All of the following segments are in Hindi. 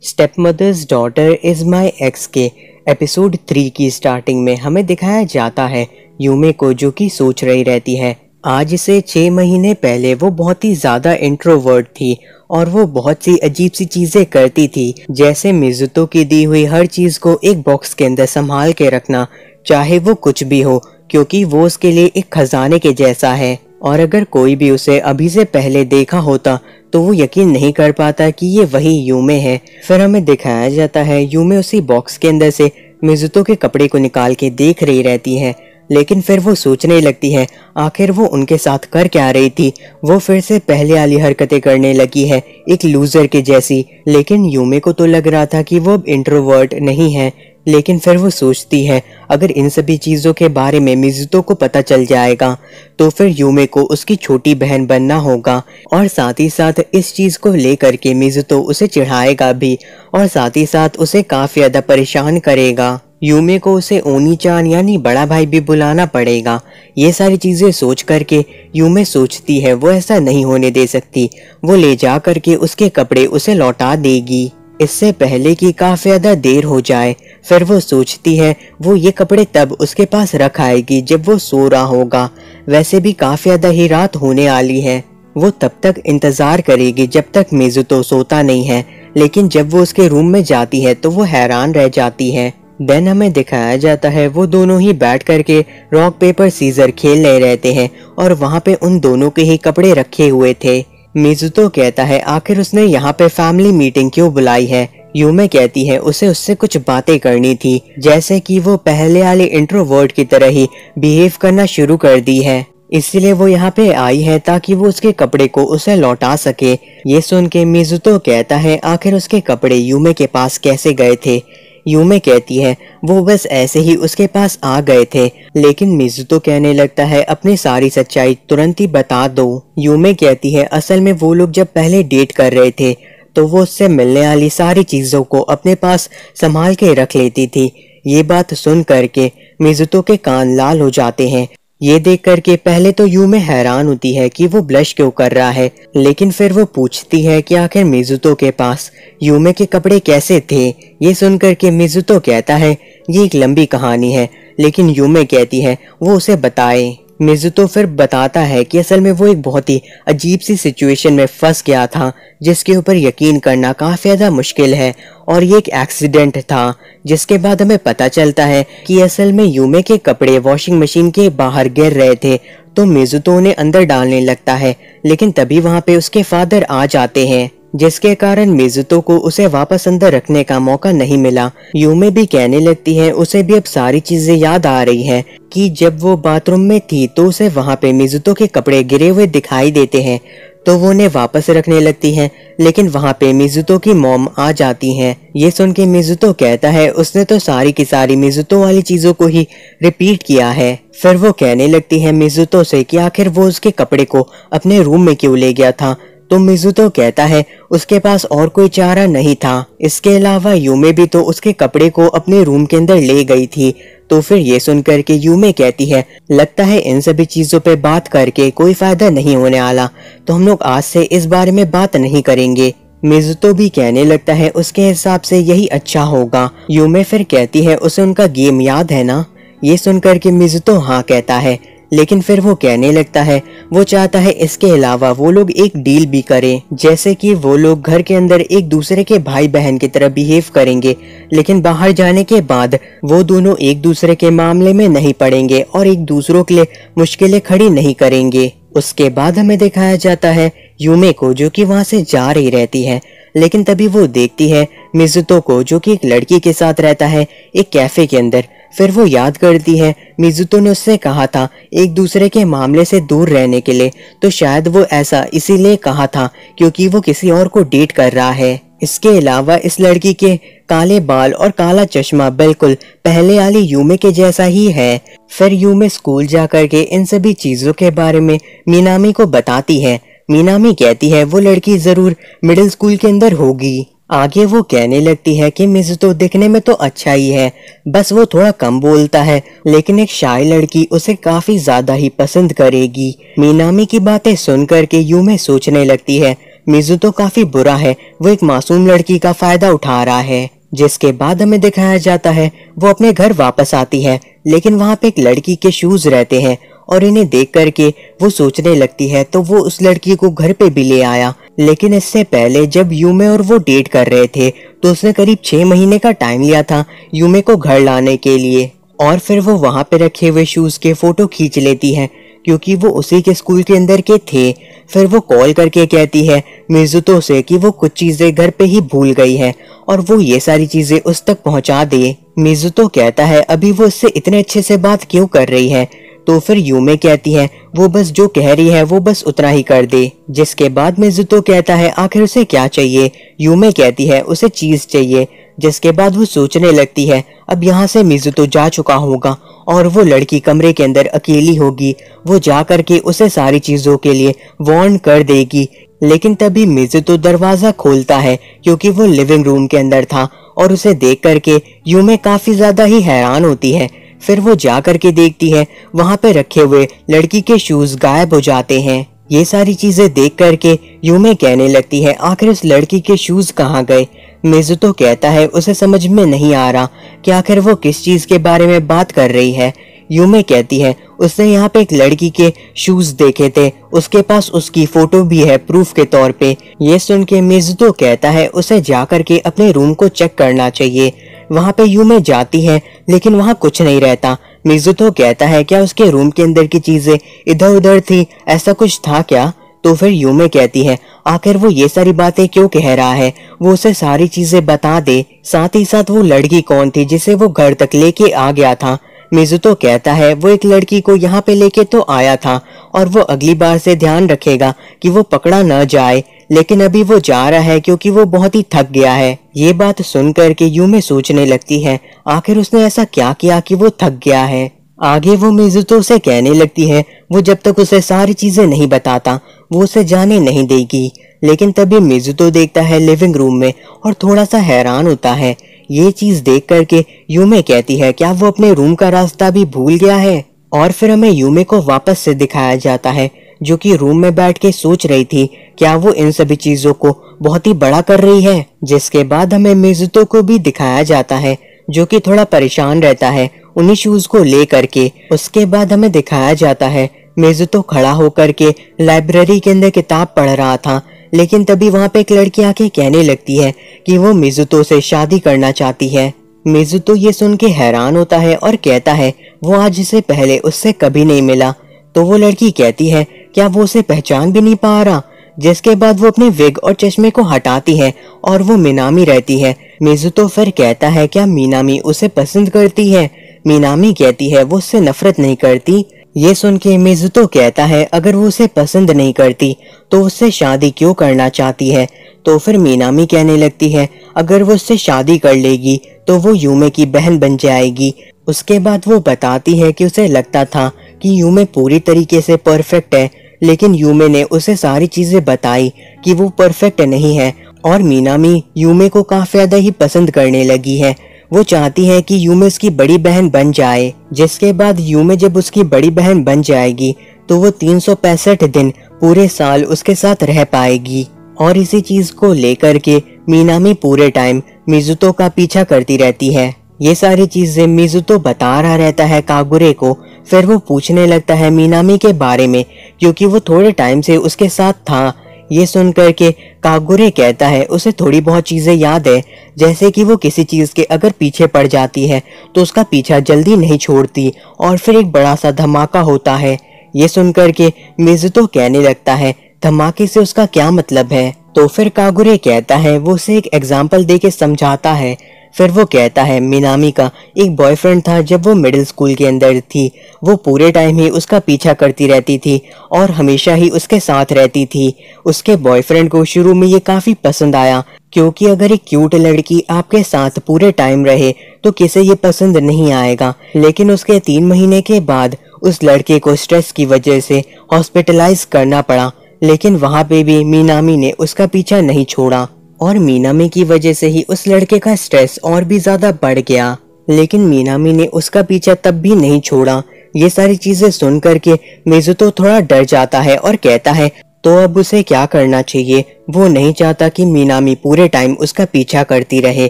Step mother's daughter is my ex के एपिसोड 3 की स्टार्टिंग में हमें दिखाया जाता है यूमे को, जो कि सोच रही रहती है। आज से 6 महीने पहले वो बहुत ही ज्यादा इंट्रोवर्ट थी और वो बहुत सी अजीब सी चीजें करती थी, जैसे मिजुतो की दी हुई हर चीज को एक बॉक्स के अंदर संभाल के रखना, चाहे वो कुछ भी हो, क्योंकि वो उसके लिए एक खजाने के जैसा है। और अगर कोई भी उसे अभी से पहले देखा होता तो वो यकीन नहीं कर पाता कि ये वही यूमे है। फिर हमें दिखाया जाता है यूमे उसी बॉक्स के अंदर से मिजुतो के कपड़े को निकाल के देख रही रहती है, लेकिन फिर वो सोचने लगती है आखिर वो उनके साथ कर क्या रही थी। वो फिर से पहले वाली हरकतें करने लगी है, एक लूजर के जैसी। लेकिन यूमे को तो लग रहा था कि वो अब इंट्रोवर्ट नहीं है, लेकिन फिर वो सोचती है अगर इन सभी चीजों के बारे में मिजुतो को पता चल जाएगा तो फिर यूमे को उसकी छोटी बहन बनना होगा, और साथ ही साथ इस चीज को लेकर के मिजुतो उसे चिढ़ाएगा भी और साथ ही साथ उसे काफी ज्यादा परेशान करेगा। यूमे को उसे ओनी चान यानी बड़ा भाई भी बुलाना पड़ेगा। ये सारी चीजें सोच करके यूमे सोचती है वो ऐसा नहीं होने दे सकती, वो ले जा करके उसके कपड़े उसे लौटा देगी इससे पहले कि काफी ज्यादा देर हो जाए। फिर वो सोचती है वो ये कपड़े तब उसके पास रख आएगी जब वो सो रहा होगा। वैसे भी काफी ज्यादा ही रात होने वाली है, वो तब तक इंतजार करेगी जब तक मिजुतो सोता नहीं है। लेकिन जब वो उसके रूम में जाती है तो वो हैरान रह जाती है। देन हमें दिखाया जाता है वो दोनों ही बैठ करके रॉक पेपर सीजर खेल रहे रहते हैं और वहाँ पे उन दोनों के ही कपड़े रखे हुए थे। मिजुतो कहता है आखिर उसने यहाँ पे फैमिली मीटिंग क्यों बुलाई है। यूमे कहती है उसे उससे कुछ बातें करनी थी, जैसे कि वो पहले वाले इंट्रोवर्ट की तरह ही बिहेव करना शुरू कर दी है, इसलिए वो यहाँ पे आई है ताकि वो उसके कपड़े को उसे लौटा सके। ये सुन के मिजुतो कहता है आखिर उसके कपड़े यूमे के पास कैसे गए थे। यूमे कहती है वो बस ऐसे ही उसके पास आ गए थे, लेकिन मिजुतो कहने लगता है अपनी सारी सच्चाई तुरंत ही बता दो। यूमे कहती है असल में वो लोग जब पहले डेट कर रहे थे तो वो उससे मिलने वाली सारी चीजों को अपने पास संभाल के रख लेती थी। ये बात सुन करके मिजुतो के कान लाल हो जाते हैं। ये देख करके पहले तो यूमे हैरान होती है कि वो ब्लश क्यों कर रहा है, लेकिन फिर वो पूछती है कि आखिर मिजुतो के पास यूमे के कपड़े कैसे थे। ये सुनकर के मिजुतो कहता है ये एक लंबी कहानी है, लेकिन यूमे कहती है वो उसे बताए। मिजुतो फिर बताता है कि असल में वो एक बहुत ही अजीब सी सिचुएशन में फंस गया था जिसके ऊपर यकीन करना काफी ज्यादा मुश्किल है, और ये एक एक्सीडेंट था। जिसके बाद हमें पता चलता है कि असल में यूमे के कपड़े वॉशिंग मशीन के बाहर गिर रहे थे, तो मिजुतो उन्हें अंदर डालने लगता है, लेकिन तभी वहाँ पे उसके फादर आ जाते हैं, जिसके कारण मिजुतो को उसे वापस अंदर रखने का मौका नहीं मिला। यूमे भी कहने लगती है उसे भी अब सारी चीजें याद आ रही हैं कि जब वो बाथरूम में थी तो उसे वहाँ पे मिजुतो के कपड़े गिरे हुए दिखाई देते हैं, तो वो उन्हें वापस रखने लगती हैं, लेकिन वहाँ पे मिजुतो की मॉम आ जाती हैं। ये सुन के मिजुतो कहता है उसने तो सारी की सारी मिजुतो वाली चीजों को ही रिपीट किया है। फिर वो कहने लगती है मिजुतो से कि आखिर वो उसके कपड़े को अपने रूम में क्यों ले गया था, तो मिजुतो कहता है उसके पास और कोई चारा नहीं था। इसके अलावा यूमे भी तो उसके कपड़े को अपने रूम के अंदर ले गई थी। तो फिर ये सुनकर के यूमे कहती है लगता है इन सभी चीजों पे बात करके कोई फायदा नहीं होने वाला, तो हम लोग आज से इस बारे में बात नहीं करेंगे। मिजुतो भी कहने लगता है उसके हिसाब से यही अच्छा होगा। यूमे फिर कहती है उसे उनका गेम याद है ना। ये सुनकर के मिजुतो हाँ कहता है, लेकिन फिर वो कहने लगता है वो चाहता है इसके अलावा वो लोग एक डील भी करें, जैसे कि वो लोग घर के अंदर एक दूसरे के भाई बहन की तरह बिहेव करेंगे, लेकिन बाहर जाने के बाद वो दोनों एक दूसरे के मामले में नहीं पड़ेंगे और एक दूसरों के लिए मुश्किलें खड़ी नहीं करेंगे। उसके बाद हमें दिखाया जाता है यूमे को, जो कि वहां से जा रही रहती है, लेकिन तभी वो देखती है मिजुतो को, जो कि एक लड़की के साथ रहता है एक कैफे के अंदर। फिर वो याद करती है मिजुतो ने उससे कहा था एक दूसरे के मामले से दूर रहने के लिए, तो शायद वो ऐसा इसीलिए कहा था क्योंकि वो किसी और को डेट कर रहा है। इसके अलावा इस लड़की के काले बाल और काला चश्मा बिल्कुल पहले वाली यूमे के जैसा ही है। फिर यूमे स्कूल जा करके इन सभी चीजों के बारे में मीनामी को बताती है। मीनामी कहती है वो लड़की जरूर मिडिल स्कूल के अंदर होगी। आगे वो कहने लगती है कि मिजुतो दिखने में तो अच्छा ही है, बस वो थोड़ा कम बोलता है, लेकिन एक शाय लड़की उसे काफी ज्यादा ही पसंद करेगी। मीनामी की बातें सुन करके यूमे सोचने लगती है मिजुतो काफी बुरा है, वो एक मासूम लड़की का फायदा उठा रहा है। जिसके बाद हमें दिखाया जाता है वो अपने घर वापस आती है, लेकिन वहाँ पे एक लड़की के शूज रहते हैं और इन्हें देख करके वो सोचने लगती है, तो वो उस लड़की को घर पे भी ले आया। लेकिन इससे पहले जब यूमे और वो डेट कर रहे थे तो उसने करीब 6 महीने का टाइम लिया था यूमे को घर लाने के लिए, और फिर वो वहाँ पे रखे हुए शूज के फोटो खींच लेती है क्योंकि वो उसी के स्कूल के अंदर के थे। फिर वो कॉल करके कहती है मिजुतो से कि वो कुछ चीजें घर पे ही भूल गई है और वो ये सारी चीजें उस तक पहुंचा दे। मिजुतो कहता है अभी वो इससे इतने अच्छे से बात क्यों कर रही है, तो फिर यूमे कहती है वो बस जो कह रही है वो बस उतना ही कर दे। जिसके बाद मिजुतो कहता है आखिर उसे क्या चाहिए, यूमे कहती है उसे चीज चाहिए। जिसके बाद वो सोचने लगती है अब यहाँ से मिजुतो जा चुका होगा और वो लड़की कमरे के अंदर अकेली होगी, वो जा करके उसे सारी चीजों के लिए वार्न कर देगी। लेकिन तभी मिजुतो दरवाजा खोलता है क्योंकि वो लिविंग रूम के अंदर था और उसे देख करके यूमे काफी ज्यादा ही हैरान होती है। फिर वो जा करके देखती है वहाँ पे रखे हुए लड़की के शूज गायब हो जाते हैं। ये सारी चीजें देख करके यूमे कहने लगती है आखिर उस लड़की के शूज कहाँ गए। मिजुतो कहता है उसे समझ में नहीं आ रहा कि आखिर वो किस चीज के बारे में बात कर रही है। यूमे कहती है उसने यहाँ पे एक लड़की के शूज देखे थे, उसके पास उसकी फोटो भी है प्रूफ के तौर पे। ये सुन के मिजुतो कहता है उसे जा करके अपने रूम को चेक करना चाहिए। वहाँ पे यूमे जाती है लेकिन वहाँ कुछ नहीं रहता। मिजुतो कहता है क्या उसके रूम के अंदर की चीजें इधर उधर थी, ऐसा कुछ था क्या। तो फिर यूमे कहती है आखिर वो ये सारी बातें क्यों कह रहा है, वो उसे सारी चीजें बता दे, साथ ही साथ वो लड़की कौन थी जिसे वो घर तक लेके आ गया था। मिजुतो कहता है वो एक लड़की को यहाँ पे लेके तो आया था और वो अगली बार से ध्यान रखेगा कि वो पकड़ा न जाए, लेकिन अभी वो जा रहा है क्योंकि वो बहुत ही थक गया है। ये बात सुन करके यूमे सोचने लगती है आखिर उसने ऐसा क्या किया कि वो थक गया है। आगे वो मिजुतो से कहने लगती है वो जब तक उसे सारी चीजें नहीं बताता वो उसे जाने नहीं देगी। लेकिन तभी मिजुतो देखता है लिविंग रूम में और थोड़ा सा हैरान होता है। ये चीज देख करके यूमे कहती है क्या वो अपने रूम का रास्ता भी भूल गया है। और फिर हमें यूमे को वापस से दिखाया जाता है जो कि रूम में बैठ के सोच रही थी क्या वो इन सभी चीजों को बहुत ही बड़ा कर रही है। जिसके बाद हमें मिजुतो को भी दिखाया जाता है जो कि थोड़ा परेशान रहता है उन्हीं शूज को ले करके। उसके बाद हमें दिखाया जाता है मिजुतो खड़ा होकर के लाइब्रेरी के अंदर किताब पढ़ रहा था, लेकिन तभी वहाँ पे एक लड़की आके कहने लगती है कि वो मिजुतो से शादी करना चाहती है। मिजुतो ये सुन के हैरान होता है और कहता है वो आज से पहले उससे कभी नहीं मिला। तो वो लड़की कहती है क्या वो उसे पहचान भी नहीं पा रहा। जिसके बाद वो अपने विग और चश्मे को हटाती है और वो मिनामी रहती है। मिजुतो फिर कहता है क्या मिनामी उसे पसंद करती है। मिनामी कहती है वो उससे नफरत नहीं करती। ये सुन के मिजुतो कहता है अगर वो उसे पसंद नहीं करती तो उससे शादी क्यों करना चाहती है। तो फिर मिनामी कहने लगती है अगर वो उससे शादी कर लेगी तो वो यूमे की बहन बन जाएगी। उसके बाद वो बताती है कि उसे लगता था कि यूमे पूरी तरीके से परफेक्ट है, लेकिन यूमे ने उसे सारी चीजें बताई कि वो परफेक्ट नहीं है और मिनामी यूमे को काफी ज्यादा ही पसंद करने लगी है। वो चाहती है कि यूमे उसकी बड़ी बहन बन जाए। जिसके बाद यूमे जब उसकी बड़ी बहन बन जाएगी तो वो 365 दिन पूरे साल उसके साथ रह पाएगी। और इसी चीज को लेकर के मिनामी पूरे टाइम मिजुतो का पीछा करती रहती है। ये सारी चीजें मिजुतो बता रहा रहता है कागुरे को। फिर वो पूछने लगता है मिनामी के बारे में क्योंकि वो थोड़े टाइम से उसके साथ था। ये सुन करके कागुरे कहता है उसे थोड़ी बहुत चीजें याद है, जैसे कि वो किसी चीज के अगर पीछे पड़ जाती है तो उसका पीछा जल्दी नहीं छोड़ती और फिर एक बड़ा सा धमाका होता है। ये सुन करके मिजुतो कहने लगता है धमाके से उसका क्या मतलब है। तो फिर कागुरे कहता है वो उसे एक एग्जाम्पल दे के समझाता है। फिर वो कहता है मिनामी का एक बॉयफ्रेंड था जब वो मिडिल स्कूल के अंदर थी। वो पूरे टाइम ही उसका पीछा करती रहती थी और हमेशा ही उसके साथ रहती थी। उसके बॉयफ्रेंड को शुरू में ये काफी पसंद आया क्योंकि अगर एक क्यूट लड़की आपके साथ पूरे टाइम रहे तो किसे ये पसंद नहीं आएगा। लेकिन उसके 3 महीने के बाद उस लड़के को स्ट्रेस की वजह से हॉस्पिटलाइज करना पड़ा, लेकिन वहाँ पे भी मिनामी ने उसका पीछा नहीं छोड़ा और मिनामी की वजह से ही उस लड़के का स्ट्रेस और भी ज्यादा बढ़ गया। लेकिन मिनामी ने उसका पीछा तब भी नहीं छोड़ा। ये सारी चीजें सुन करके मिजुतो थोड़ा डर जाता है और कहता है तो अब उसे क्या करना चाहिए। वो नहीं चाहता कि मीनामी पूरे टाइम उसका पीछा करती रहे।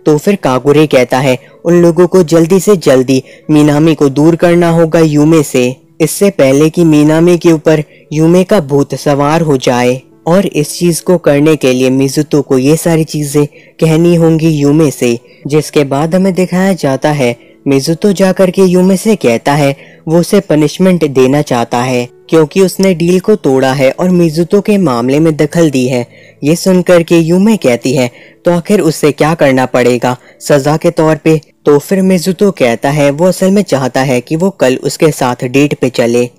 तो फिर कागुरे कहता है उन लोगों को जल्दी से जल्दी मीनामी को दूर करना होगा यूमे से, इससे पहले कि मीनामी के ऊपर यूमे का भूत सवार हो जाए। और इस चीज को करने के लिए मिजुतो को ये सारी चीजें कहनी होंगी यूमे से। जिसके बाद हमें दिखाया जाता है मिजुतो जाकर के यूमे से कहता है वो उसे पनिशमेंट देना चाहता है क्योंकि उसने डील को तोड़ा है और मिजुतो के मामले में दखल दी है। ये सुनकर के यूमे कहती है तो आखिर उससे क्या करना पड़ेगा सजा के तौर पे। तो फिर मिजुतो कहता है वो असल में चाहता है कि वो कल उसके साथ डेट पे चले।